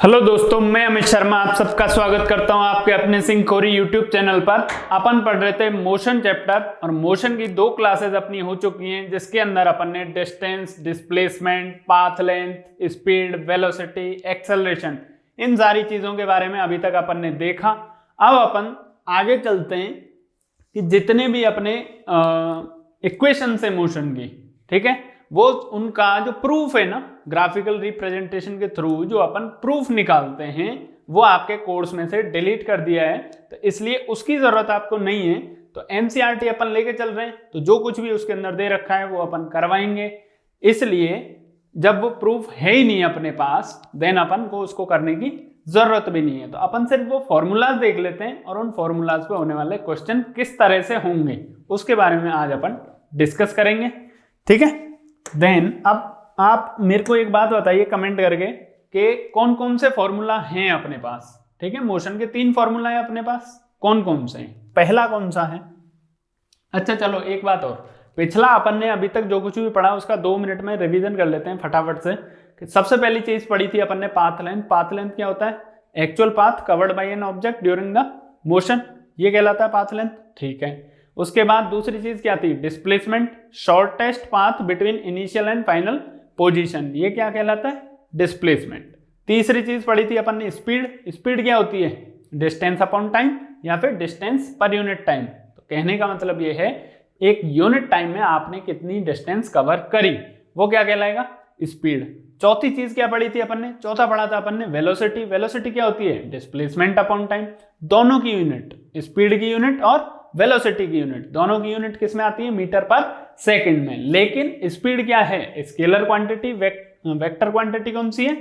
Hello दोस्तों, मैं अमित शर्मा आप सबका स्वागत करता हूं आपके अपने सिंह खोरी यूट्यूब चैनल पर। अपन पढ़ रहे थे मोशन चैप्टर और मोशन की दो क्लासेस अपनी हो चुकी हैं, जिसके अंदर अपन ने distance, displacement, path length, speed, velocity, acceleration, इन सारी चीजों के बारे में अभी तक अपन ने देखा। अब अपन आगे चलते हैं कि जितने भी अपने इक्वेशन है मोशन की, ठीक है, वो उनका जो प्रूफ है ना, ग्राफिकल रिप्रेजेंटेशन के थ्रू जो अपन प्रूफ निकालते हैं, वो आपके कोर्स में से डिलीट कर दिया है, तो इसलिए उसकी जरूरत आपको नहीं है। तो एनसीईआरटी अपन लेके चल रहे हैं, तो जो कुछ भी उसके अंदर दे रखा है वो अपन करवाएंगे। इसलिए जब वो प्रूफ है ही नहीं अपने पास, देन अपन को उसको करने की जरूरत भी नहीं है। तो अपन सिर्फ वो फॉर्मूलाज देख लेते हैं और उन फॉर्मूलाज पे होने वाले क्वेश्चन किस तरह से होंगे उसके बारे में आज अपन डिस्कस करेंगे, ठीक है। देन अब आप मेरे को एक बात बताइए कमेंट करके कि कौन कौन से फॉर्मूला हैं अपने पास, ठीक है। मोशन के 3 फॉर्मूला है अपने पास, कौन कौन से हैं, पहला कौन सा है। अच्छा चलो एक बात और, पिछला अपन ने अभी तक जो कुछ भी पढ़ा उसका 2 मिनट में रिवीजन कर लेते हैं फटाफट से। सबसे पहली चीज पढ़ी थी अपन ने पाथ लेंथ। पाथ लेंथ क्या होता है? Actual path covered by an object during the motion, ये कहलाता है पाथ लेंथ, ठीक है। उसके बाद दूसरी चीज क्या थी? Displacement, shortest path between initial and final position, ये क्या कहलाता है? डिस्प्लेसमेंट। तीसरी चीज पढ़ी थी अपन ने स्पीड। स्पीड क्या होती है? डिस्टेंस अपॉन टाइम या फिर डिस्टेंस पर यूनिट टाइम। तो कहने का मतलब ये है एक यूनिट टाइम में आपने कितनी डिस्टेंस कवर करी, वो क्या कहलाएगा? स्पीड। चौथी चीज क्या पढ़ी थी अपन ने? चौथा पढ़ा था अपन ने वेलोसिटी। वेलोसिटी क्या होती है? Displacement upon time. दोनों की यूनिट, स्पीड की यूनिट और वेलोसिटी की यूनिट, दोनों की यूनिट किस में आती है? मीटर पर सेकंड में। लेकिन स्पीड क्या है? Scalar quantity. वेक्टर क्वांटिटी कौन सी है?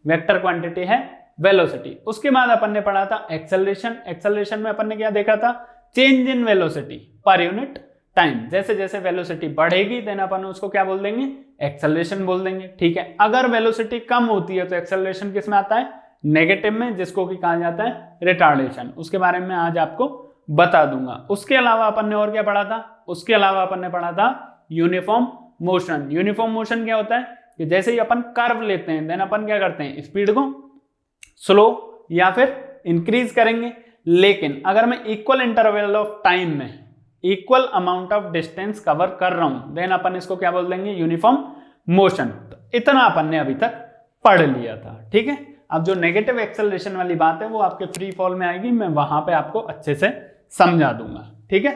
वेक्टर क्वांटिटी है वेलोसिटी। उसके बाद अपन ने पढ़ा था एक्सेलरेशन। एक्सेलरेशन में अपन ने क्या देखा था? Change in velocity per unit time. जैसे जैसे वेलोसिटी बढ़ेगी देन अपन उसको क्या बोल देंगे? एक्सेलरेशन बोल देंगे, ठीक है। अगर वेलोसिटी कम होती है तो एक्सेलरेशन किस में आता है? नेगेटिव में, जिसको कि कहा जाता है रिटार्डेशन। उसके बारे में आज आपको बता दूंगा। उसके अलावा अपन ने और क्या पढ़ा था? उसके अलावा अपन ने पढ़ा था यूनिफॉर्म मोशन। यूनिफॉर्म मोशन क्या होता है कि जैसे ही अपन कर्व लेते हैं देन अपन क्या करते हैं? स्पीड को स्लो या फिर इंक्रीज करेंगे। लेकिन अगर मैं इक्वल इंटरवल ऑफ टाइम में equal amount of distance cover कर रहा हूं देन अपन इसको क्या बोल देंगे? Uniform motion. तो इतना अपन ने अभी तक पढ़ लिया था, ठीक है। अब जो नेगेटिव एक्सेलरेशन वाली बात है वो आपके फ्री फॉल में आएगी, मैं वहां पे आपको अच्छे से समझा दूंगा, ठीक है।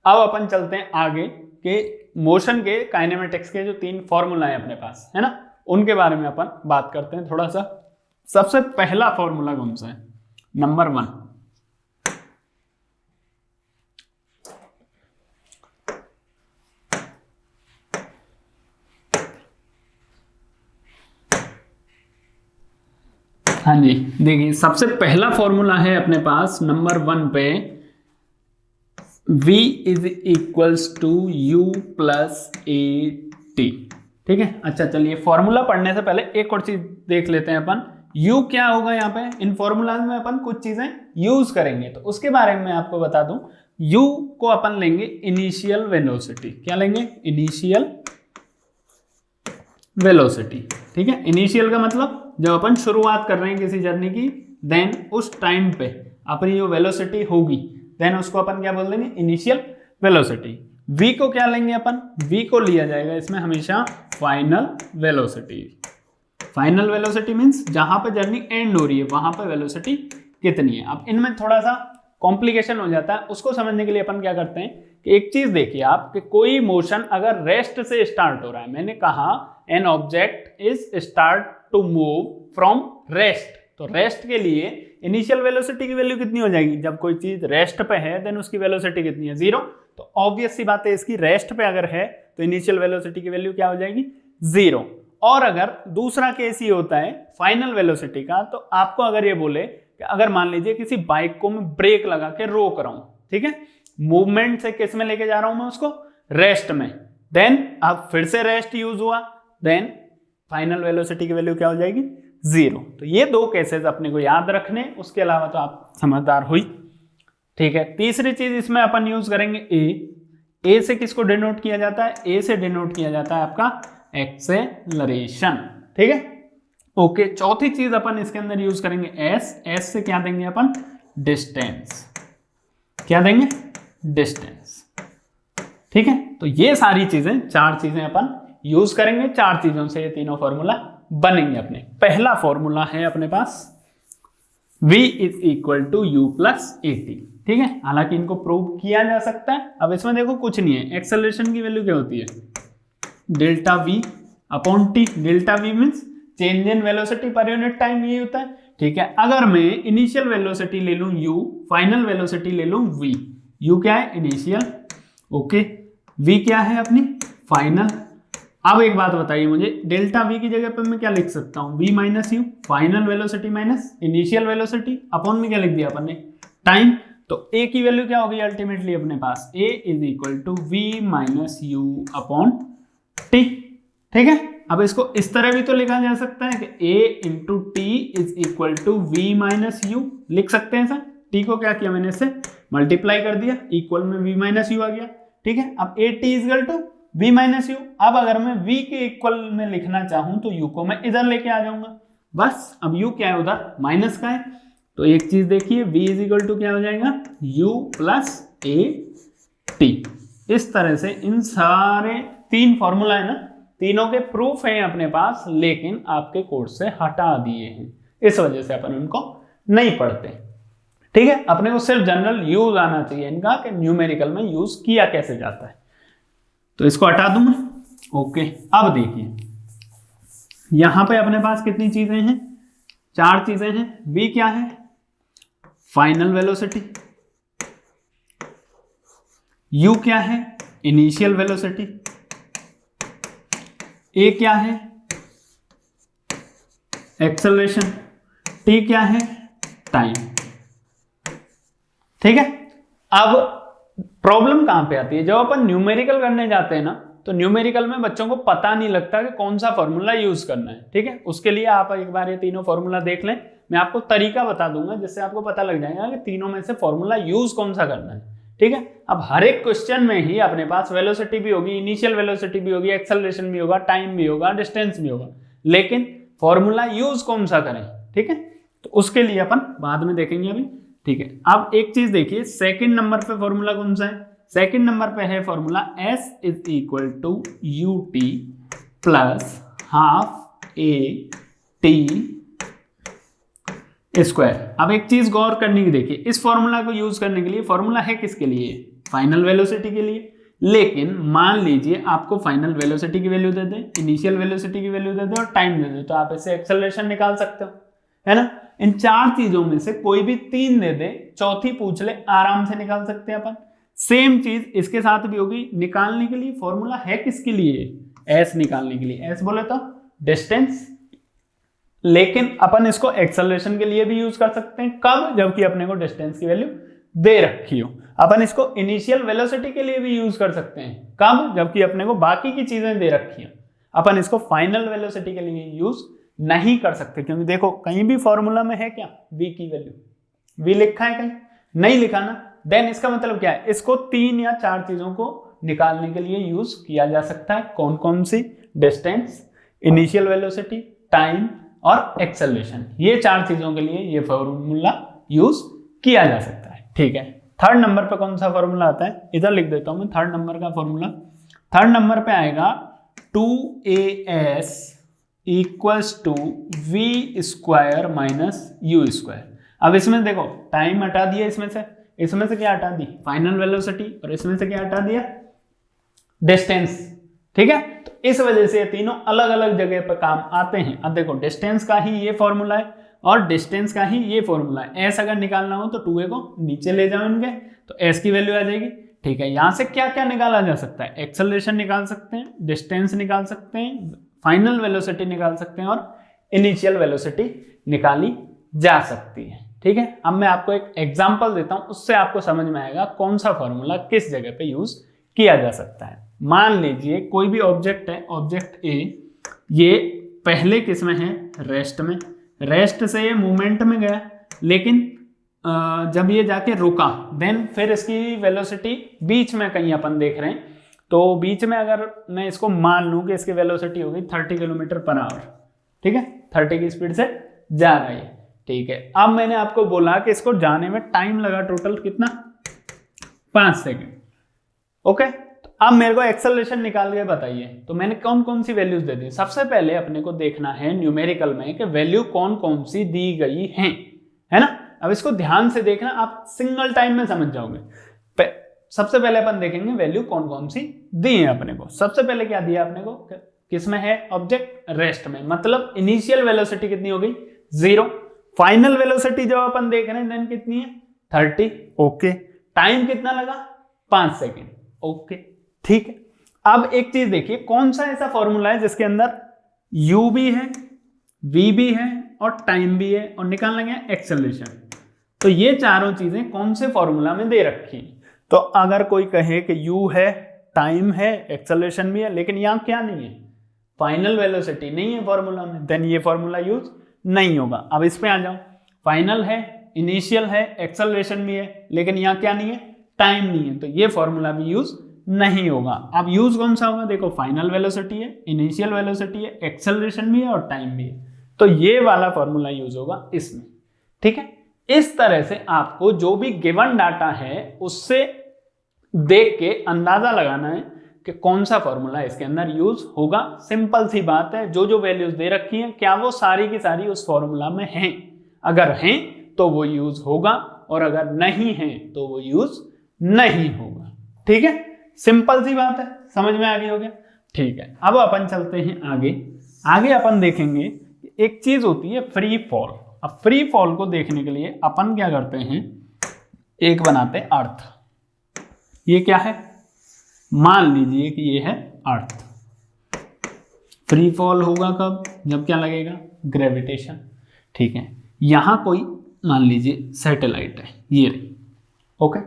अब अपन चलते हैं आगे कि मोशन के काइनेमेटिक्स के जो 3 फॉर्मूला है अपने पास, है ना, उनके बारे में अपन बात करते हैं थोड़ा सा। सबसे पहला फॉर्मूला कौन सा है? नंबर 1, हाँ जी, देखिए सबसे पहला फॉर्मूला है अपने पास नंबर 1 पे, V is equals to u plus a t, ठीक है। अच्छा चलिए, फॉर्मूला पढ़ने से पहले एक और चीज देख लेते हैं अपन। U क्या होगा यहाँ पे? इन फॉर्मूलाज में अपन कुछ चीजें यूज करेंगे, तो उसके बारे में आपको बता दूं। U को अपन लेंगे इनिशियल वेलोसिटी। क्या लेंगे? इनिशियल वेलोसिटी, ठीक है। इनिशियल का मतलब जब अपन शुरुआत कर रहे हैं किसी जर्नी की, देन उस टाइम पे अपनी जो वेलोसिटी होगी देन उसको अपन क्या बोल देंगे? Initial velocity. v को क्या लेंगे अपन? v को लिया जाएगा इसमें हमेशा final velocity. Final velocity means जहां पे जर्नी एंड हो रही है वहां पे वेलोसिटी कितनी है। अब इनमें थोड़ा सा कॉम्प्लिकेशन हो जाता है, उसको समझने के लिए अपन क्या करते हैं कि एक चीज देखिए आप कि कोई मोशन अगर रेस्ट से स्टार्ट हो रहा है, मैंने कहा an object is start to move from rest, तो रेस्ट के लिए इनिशियल वेलोसिटी की वैल्यू कितनी हो जाएगी? जब कोई चीज रेस्ट पे है देन उसकी वेलोसिटी कितनी है? 0। तो ऑब्वियस सी बात है इसकी रेस्ट पे अगर है तो इनिशियल वेलोसिटी की वैल्यू क्या हो जाएगी? 0। और अगर दूसरा केस ये होता है फाइनल वेलोसिटी का, तो आपको अगर ये बोले कि अगर मान लीजिए किसी बाइक को मैं ब्रेक लगा के रोक रहा हूं, ठीक है, मूवमेंट से किस में लेके जा रहा हूं मैं उसको? रेस्ट में। देन अब फिर से रेस्ट यूज हुआ, देन फाइनल वेलोसिटी की वैल्यू क्या हो जाएगी? 0। तो ये 2 केसेस अपने को याद रखने, उसके अलावा तो आप समझदार हुई, ठीक है। तीसरी चीज इसमें अपन यूज करेंगे ए से किसको डिनोट किया जाता है? ए से डिनोट किया जाता है आपका एक्सेलरेशन, ठीक है। ओके, चौथी चीज अपन इसके अंदर यूज करेंगे एस से क्या देंगे अपन, डिस्टेंस। क्या देंगे, डिस्टेंस। ठीक है, तो ये सारी चीजें, चार चीजें अपन यूज करेंगे, चार चीजों से ये तीनों फॉर्मूला बनेंगे अपने। पहला फॉर्मूला है अपने पास v is equal to u plus a t. ठीक है, हालांकि इनको प्रूव किया जा सकता है। अब इसमें देखो कुछ नहीं है, एक्सेलरेशन की वैल्यू क्या होती है, delta v upon T. Delta v means change in velocity per unit time, ये होता है। ठीक है, अगर मैं इनिशियल वेलोसिटी ले लूं u, फाइनल वेलोसिटी ले लूं v। u क्या है, इनिशियल, ओके, v क्या है अपनी फाइनल। अब एक बात बताइए मुझे, डेल्टा v की जगह पर मैं क्या लिख सकता हूं, v minus you, final velocity minus initial velocity, upon में क्या लिख दिया अपन ने, टाइम। तो a की वैल्यू क्या होगी अल्टीमेटली अपने पास, a is equal to v minus u upon t. ठीक है, अब इसको इस तरह भी तो लिखा जा सकता है कि a into t is equal to v minus u, लिख सकते हैं सर। टी को क्या किया मैंने, इससे मल्टीप्लाई कर दिया, इक्वल में v माइनस यू आ गया। ठीक है, अब a t is equal to v minus u. अब अगर मैं v के इक्वल में लिखना चाहूं तो u को मैं इधर लेके आ जाऊंगा बस। अब u क्या है, उधर माइनस का है, तो एक चीज देखिए, v इज इक्वल टू क्या हो जाएगा, u प्लस ए टी। इस तरह से इन सारे तीन फॉर्मूला है ना, तीनों के प्रूफ हैं अपने पास, लेकिन आपके कोर्स से हटा दिए हैं, इस वजह से अपन उनको नहीं पढ़ते। ठीक है, अपने को सिर्फ जनरल यूज आना चाहिए इनका कि न्यूमेरिकल में यूज किया कैसे जाता है। तो इसको हटा दूं मैं, ओके। अब देखिए यहां पे अपने पास कितनी चीजें हैं, चार चीजें हैं। v क्या है, फाइनल वेलोसिटी, u क्या है, इनिशियल वेलोसिटी, a क्या है, एक्सेलरेशन, t क्या है, टाइम। ठीक है, अब प्रॉब्लम कहां पे आती है, जब अपन न्यूमेरिकल करने जाते हैं ना, तो न्यूमेरिकल में बच्चों को पता नहीं लगता कि कौन सा फॉर्मूला यूज करना है। ठीक है, उसके लिए आप एक बार ये तीनों फॉर्मूला देख लें, मैं आपको तरीका बता दूंगा जिससे आपको पता लग जाएगा कि तीनों में से फॉर्मूला यूज कौन सा करना है। ठीक है, अब हर एक क्वेश्चन में ही अपने पास वेलोसिटी भी होगी, इनिशियल वेलोसिटी भी होगी, एक्सेलरेशन भी होगा, टाइम भी होगा, डिस्टेंस भी होगा, लेकिन फॉर्मूला यूज कौन सा करें। ठीक है, तो उसके लिए अपन बाद में देखेंगे अभी। ठीक है, अब एक चीज देखिए, सेकंड नंबर पे फॉर्मूला कौन सा है, सेकंड नंबर पे है formula s is equal to u t plus half a t square. अब एक चीज गौर करने की, देखिए इस फॉर्मूला को यूज करने के लिए, फॉर्मूला है किसके लिए, फाइनल वेलोसिटी के लिए। लेकिन मान लीजिए आपको फाइनल वेलोसिटी की वैल्यू दे दे, इनिशियल वेलोसिटी की वैल्यू दे दे और टाइम दे दे, तो आप इससे एक्सेलरेशन निकाल सकते हो, है ना। इन चार चीजों में से कोई भी तीन दे दे, चौथी पूछ ले, आराम से निकाल सकते हैं अपन। सेम चीज इसके साथ भी होगी। निकालने के लिए फॉर्मूला है किसके लिए, एस निकालने के लिए, एस बोले तो डिस्टेंस, लेकिन अपन इसको एक्सेलरेशन के लिए भी यूज कर सकते हैं। कब, जबकि अपने को डिस्टेंस की वैल्यू दे रखी हो। अपन इसको इनिशियल वेलोसिटी के लिए भी यूज कर सकते हैं, कब, जबकि अपने को बाकी की चीजें दे रखी हैं। अपन इसको फाइनल वेलोसिटी के लिए यूज नहीं कर सकते, क्योंकि देखो कहीं भी फॉर्मूला में है क्या, v की वैल्यू, v लिखा है कहीं, नहीं लिखा ना, देन इसका मतलब क्या है, इसको तीन या चार चीजों को निकालने के लिए यूज किया जा सकता है। कौन कौन सी, डिस्टेंस, इनिशियल वेलोसिटी, टाइम और एक्सेलरेशन, ये चार चीजों के लिए ये फॉर्मूला यूज किया जा सकता है। ठीक है, थर्ड नंबर पे कौन सा फॉर्मूला आता है, इधर लिख देता हूं मैं थर्ड नंबर का फॉर्मूला। थर्ड नंबर पे आएगा 2as equals to v square minus u square. अब इसमें देखो टाइम हटा दिया, इसमें से क्या हटा दी, फाइनल वेलोसिटी, और इसमें से क्या हटा दिया, डिस्टेंस। ठीक है, तो इस वजह से ये तीनों अलग अलग जगह पर काम आते हैं। अब देखो डिस्टेंस का ही ये फॉर्मूला है और डिस्टेंस का ही ये फॉर्मूला है। एस अगर निकालना हो तो 2a को नीचे ले जाओ इनके, तो एस की वैल्यू आ जाएगी। ठीक है, यहां से क्या क्या निकाला जा सकता है, एक्सेलरेशन निकाल सकते हैं, डिस्टेंस निकाल सकते हैं, फाइनल वेलोसिटी निकाल सकते हैं और इनिशियल वेलोसिटी निकाली जा सकती है। ठीक है, अब मैं आपको एक एग्जांपल देता हूं, उससे आपको समझ में आएगा कौन सा फॉर्मूला किस जगह पे यूज किया जा सकता है। मान लीजिए कोई भी ऑब्जेक्ट है, ऑब्जेक्ट ए, ये पहले किस में है, रेस्ट में, रेस्ट से ये मूवमेंट में गया, लेकिन जब ये जाके रुका, देन फिर इसकी वेलोसिटी बीच में कहीं अपन देख रहे हैं, तो बीच में अगर मैं इसको मान लूं कि इसकी वेलोसिटी होगी 30 किलोमीटर पर आवर, ठीक है, 30 की स्पीड से जा रहा है, ठीक है। अब मैंने आपको बोला कि इसको जाने में टाइम लगा टोटल कितना, 5 सेकेंड, ओके। तो अब मेरे को एक्सेलरेशन निकाल के बताइए, तो मैंने कौन कौन सी वैल्यूज दे दी। सबसे पहले अपने को देखना है न्यूमेरिकल में कि वैल्यू कौन कौन सी दी गई है ना। अब इसको ध्यान से देखना, आप सिंगल टाइम में समझ जाओगे। सबसे पहले अपन देखेंगे वैल्यू कौन कौन सी दी है अपने को। सबसे पहले क्या दिया अपने को, किसमें है ऑब्जेक्ट, रेस्ट में, मतलब इनिशियल वेलोसिटी कितनी हो गई 0, फाइनल वेलोसिटी जब अपन देख रहे हैं देन कितनी है 30, ओके। टाइम कितना लगा 5 सेकेंड, ओके, ठीक है। अब एक चीज देखिए, कौन सा ऐसा फॉर्मूला है जिसके अंदर u भी है, v भी है और टाइम भी है और निकालना क्या है एक्सेलरेशन। तो ये चारों चीजें कौन से फॉर्मूला में दे रखी हैं। तो अगर कोई कहे कि u है, टाइम है, एक्सेलरेशन भी है, लेकिन यहां क्या नहीं है, फाइनल वेलोसिटी नहीं है फॉर्मूला में, देन ये फॉर्मूला यूज नहीं होगा। अब इस पे आ जाओ, फाइनल है, इनिशियल है, एक्सेलरेशन भी है, लेकिन यहाँ क्या नहीं है, टाइम नहीं है, तो ये फॉर्मूला भी यूज नहीं होगा। अब यूज कौन सा होगा, देखो फाइनल वेलोसिटी है, इनिशियल वेलोसिटी है, एक्सेलरेशन भी है और टाइम भी है, तो ये वाला फॉर्मूला यूज होगा इसमें, ठीक है। इस तरह से आपको जो भी गिवन डाटा है उससे देख के अंदाजा लगाना है कि कौन सा फॉर्मूला इसके अंदर यूज होगा। सिंपल सी बात है, जो जो वैल्यूज दे रखी हैं क्या वो सारी की सारी उस फॉर्मूला में हैं, अगर हैं तो वो यूज होगा और अगर नहीं है तो वो यूज नहीं होगा, ठीक है। सिंपल सी बात है, समझ में आ गई हो गया, ठीक है। अब अपन चलते हैं आगे अपन देखेंगे एक चीज होती है फ्री फॉल। अब फ्री फॉल को देखने के लिए अपन क्या करते हैं, एक बनाते हैं अर्थ। ये क्या है, मान लीजिए कि ये है अर्थ। फ्री फॉल होगा कब, जब क्या लगेगा, ग्रेविटेशन, ठीक है। यहां कोई मान लीजिए सैटेलाइट है, ये रही, ओके।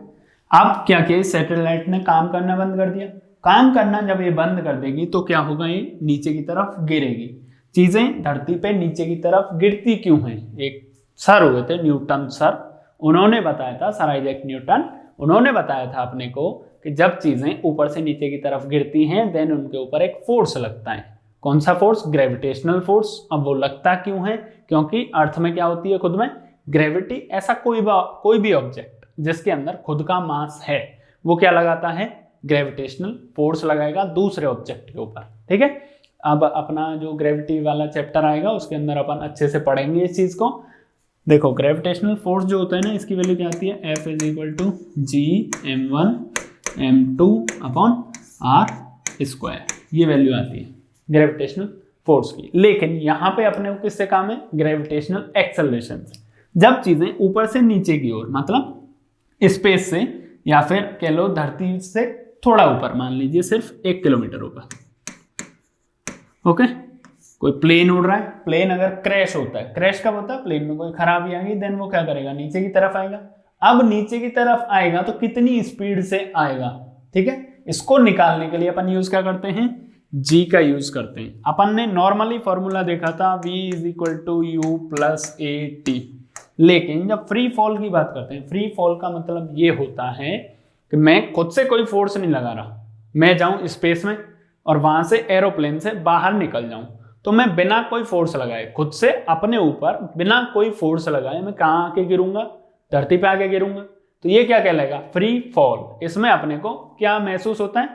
अब क्या किया, सैटेलाइट ने काम करना बंद कर दिया। काम करना जब ये बंद कर देगी तो क्या होगा, ये नीचे की तरफ गिरेगी। चीजें धरती पे नीचे की तरफ गिरती क्यों हैं, एक सर हुए थे न्यूटन सर, उन्होंने बताया था, सर आइजैक न्यूटन, उन्होंने बताया था अपने को कि जब चीजें ऊपर से नीचे की तरफ गिरती हैं देन उनके ऊपर एक फोर्स लगता है। कौन सा फोर्स, ग्रेविटेशनल फोर्स। अब वो लगता क्यों है, क्योंकि अर्थ में क्या होती है, खुद में ग्रेविटी। ऐसा कोई भी ऑब्जेक्ट जिसके अंदर खुद का मास है वो क्या लगाता है, ग्रेविटेशनल फोर्स लगाएगा दूसरे ऑब्जेक्ट के ऊपर, ठीक है। अब अपना जो ग्रेविटी वाला चैप्टर आएगा उसके अंदर अपन अच्छे से पढ़ेंगे इस चीज को। देखो ग्रेविटेशनल फोर्स जो होता है ना, इसकी वैल्यू क्या आती है, F = G(m1m2/r²), ये वैल्यू आती है ग्रेविटेशनल फोर्स की। लेकिन यहाँ पे अपने को किससे काम है, ग्रेविटेशनल एक्सेलरेशन से। जब चीजें ऊपर से नीचे की ओर, मतलब स्पेस से, या फिर कह लो धरती से थोड़ा ऊपर, मान लीजिए सिर्फ 1 किलोमीटर ऊपर, ओके। कोई प्लेन उड़ रहा है, प्लेन अगर क्रैश होता है, क्रैश कब होता है, प्लेन में कोई खराबी आ गई, देन वो क्या करेगा, नीचे की तरफ आएगा। अब नीचे की तरफ आएगा तो कितनी स्पीड से आएगा, ठीक है। इसको निकालने के लिए अपन यूज क्या करते हैं, जी का यूज करते हैं। अपन ने नॉर्मली फॉर्मूला देखा था v = u+at, लेकिन जब फ्री फॉल की बात करते हैं, फ्री फॉल का मतलब ये होता है कि मैं खुद से कोई फोर्स नहीं लगा रहा, मैं जाऊं स्पेस में और वहां से एरोप्लेन से बाहर निकल जाऊं, तो मैं बिना कोई फोर्स लगाए, खुद से अपने ऊपर बिना कोई फोर्स लगाए मैं कहाँ आके गिरूंगा, धरती पे आके गिरूंगा, तो ये क्या कहलाएगा, फ्री फॉल। इसमें अपने को क्या महसूस होता है,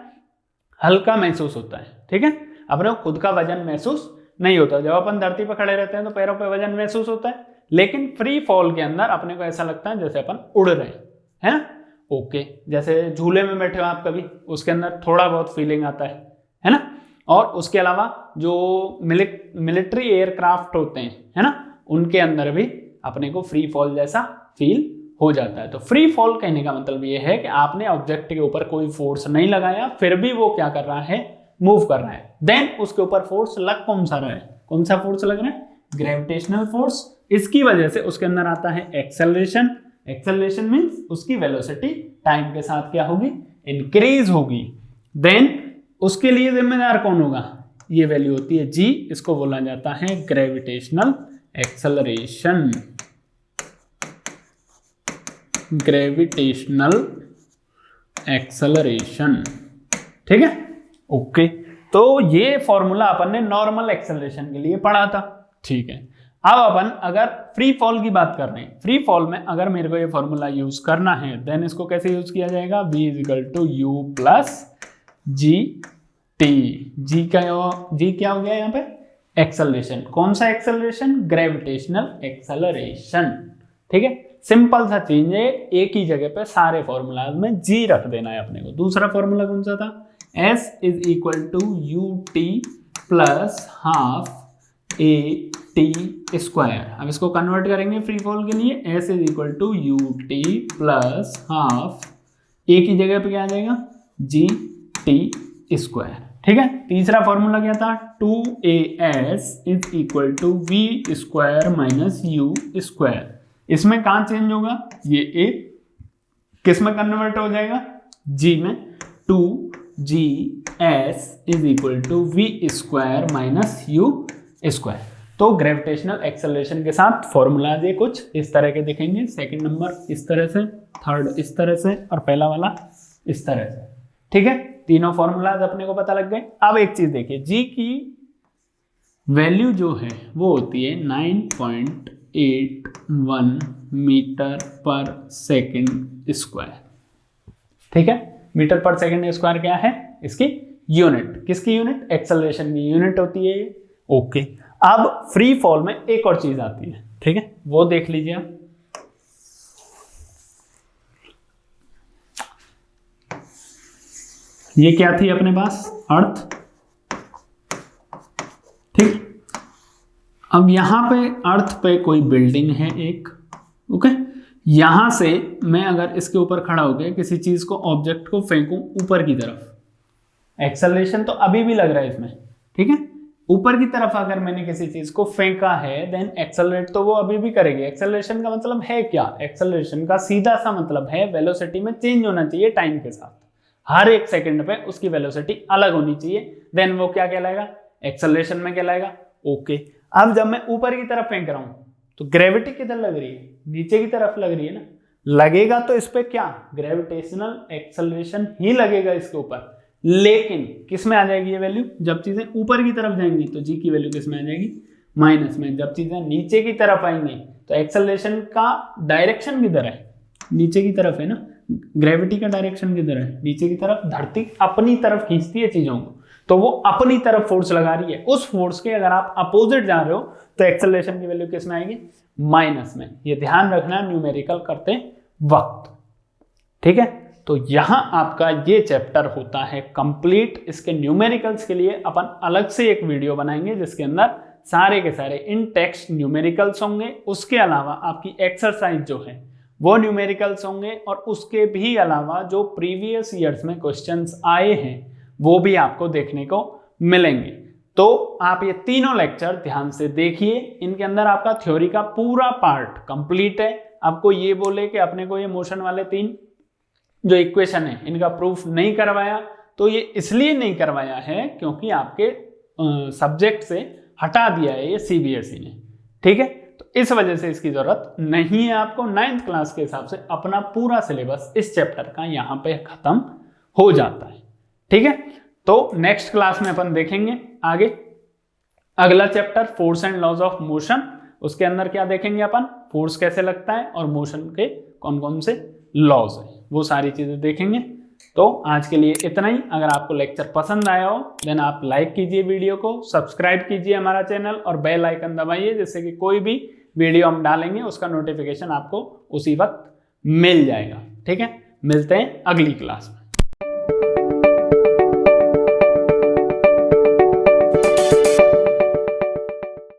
हल्का महसूस होता है, ठीक है। अपने को खुद का वजन महसूस नहीं होता। जब अपन धरती पर खड़े रहते हैं तो पैरों पे वजन महसूस होता है, लेकिन फ्री फॉल के अंदर अपने को ऐसा लगता है जैसे अपन उड़ रहे हैं, है ना, ओके। जैसे झूले में बैठे हो आप कभी, उसके अंदर थोड़ा बहुत फीलिंग आता है ना। और उसके अलावा जो मिलिट्री एयरक्राफ्ट होते हैं, है ना, उनके अंदर भी अपने को फ्री फॉल जैसा फील हो जाता है। तो फ्री फॉल कहने का मतलब ये है कि आपने ऑब्जेक्ट के ऊपर कोई फोर्स नहीं लगाया, फिर भी वो क्या कर रहा है, मूव कर रहा है, देन उसके ऊपर फोर्स लग कौन सा रहा है, कौन सा फोर्स लग रहा है, ग्रेविटेशनल फोर्स। इसकी वजह से उसके अंदर आता है एक्सेलरेशन। एक्सेलरेशन मींस उसकी वेलोसिटी टाइम के साथ क्या होगी, इंक्रीज होगी। देन उसके लिए जिम्मेदार कौन होगा, ये वैल्यू होती है जी, इसको बोला जाता है ग्रेविटेशनल एक्सेलरेशन। ग्रेविटेशनल एक्सेलरेशन, ठीक है, ओके। तो ये फॉर्मूला अपन ने नॉर्मल एक्सेलरेशन के लिए पढ़ा था, ठीक है, अब अपन अगर फ्री फॉल की बात कर रहे हैं, फ्री फॉल में अगर मेरे को ये फॉर्मूला यूज करना है देन इसको कैसे यूज किया जाएगा, v is equal to u plus g t. जी क्या हो गया यहाँ पे, एक्सेलरेशन। कौन सा एक्सेलरेशन, ग्रेविटेशनल एक्सेलरेशन। ठीक है, सिंपल सा चेंज है, एक ही जगह पे सारे फॉर्मूलाज में जी रख देना है अपने को। दूसरा फॉर्मूला कौन सा था, s is equal to u t plus half a t square. अब इसको कन्वर्ट करेंगे फ्री फॉल के लिए, s is equal to u t plus half a की जगह पे क्या आ जाएगा, जी टी स्क्वायर। ठीक है, तीसरा फॉर्मूला क्या था, 2as is equal to v square minus u square. इसमें कहाँ चेंज होगा, ये a किस में कन्वर्ट हो जाएगा, g में। 2gs is equal to v square minus u square. तो ग्रेविटेशनल एक्सेलरेशन के साथ फॉर्मूलाज ये कुछ इस तरह के दिखेंगे। सेकंड नंबर इस तरह से, थर्ड इस तरह से, और पहला वाला इस तरह से। ठीक है, तीनों फॉर्मूलाज अपने को पता लग गए। अब एक चीज देखिए, जी की वैल्यू जो है वो होती है 9.81 मीटर पर सेकंड स्क्वायर। ठीक है, मीटर पर सेकंड स्क्वायर क्या है, इसकी यूनिट। किसकी यूनिट, एक्सेलरेशन की यूनिट होती है ये। ओके, अब फ्री फॉल में एक और चीज आती है, ठीक है, वो देख लीजिए आप। ये क्या थी अपने पास, अर्थ। ठीक, अब यहां पे अर्थ पे कोई बिल्डिंग है एक। ओके, यहां से मैं अगर इसके ऊपर खड़ा होकर किसी चीज को, ऑब्जेक्ट को फेंकूं ऊपर की तरफ, एक्सेलरेशन तो अभी भी लग रहा है इसमें। ठीक है, ऊपर की तरफ अगर मैंने किसी चीज को फेंका है देन एक्सेलरेट तो वो अभी भी करेगी। एक्सेलरेशन का मतलब है क्या, एक्सेलरेशन का सीधा सा मतलब है वेलोसिटी में चेंज होना चाहिए टाइम के साथ। हर एक सेकंड पे उसकी वेलोसिटी अलग होनी चाहिए, देन वो क्या कहलाएगा, एक्सेलरेशन में कहलाएगा। ओके, अब जब मैं ऊपर की तरफ फेंक रहा हूं तो ग्रेविटी किधर लग रही है, नीचे की तरफ लग रही है ना। लगेगा तो इस पे क्या, ग्रेविटेशनल एक्सेलरेशन ही लगेगा इसके ऊपर। लेकिन किस में आ जाएगी ये वैल्यू, जब चीजें ऊपर की तरफ जाएंगी तो जी की वैल्यू किस में आ जाएगी, माइनस में। जब चीजें नीचे की तरफ आएंगी तो एक्सेलरेशन का डायरेक्शन किधर है, नीचे की तरफ है ना। ग्रेविटी का डायरेक्शन किधर है, नीचे की तरफ। धरती अपनी तरफ खींचती है चीजों को, तो वो अपनी तरफ फोर्स लगा रही है। उस फोर्स के अगर आप अपोजिट जा रहे हो तो एक्सेलरेशन की वैल्यू किस में आएगी, माइनस में। ये ध्यान रखना न्यूमेरिकल करते वक्त। ठीक है, तो यहां आपका ये चैप्टर होता है कंप्लीट। इसके न्यूमेरिकल्स के लिए अपन अलग से एक वीडियो बनाएंगे जिसके अंदर सारे के सारे इन टेक्स्ट न्यूमेरिकल्स होंगे। उसके अलावा आपकी एक्सरसाइज जो है वो न्यूमेरिकल्स होंगे, और उसके भी अलावा जो प्रीवियस ईयर्स में क्वेश्चंस आए हैं वो भी आपको देखने को मिलेंगे। तो आप ये तीनों लेक्चर ध्यान से देखिए, इनके अंदर आपका थ्योरी का पूरा पार्ट कंप्लीट है। आपको ये बोले कि अपने को ये मोशन वाले तीन जो इक्वेशन है इनका प्रूफ नहीं करवाया, तो ये इसलिए नहीं करवाया है क्योंकि आपके सब्जेक्ट से हटा दिया है ये सीबीएसई ने। ठीक है, तो इस वजह से इसकी जरूरत नहीं है आपको। 9th क्लास के हिसाब से अपना पूरा सिलेबस इस चैप्टर का यहाँ पे खत्म हो जाता है। ठीक है, तो नेक्स्ट क्लास में अपन देखेंगे आगे अगला chapter force and laws of motion. उसके अंदर क्या देखेंगे अपन, फोर्स कैसे लगता है और मोशन के कौन कौन से लॉज है, वो सारी चीजें देखेंगे। तो आज के लिए इतना ही। अगर आपको लेक्चर पसंद आया हो देन आप लाइक कीजिए वीडियो को, सब्सक्राइब कीजिए हमारा चैनल और बेल आइकन दबाइए, जिससे कि कोई भी वीडियो हम डालेंगे उसका नोटिफिकेशन आपको उसी वक्त मिल जाएगा। ठीक है, मिलते हैं अगली क्लास में।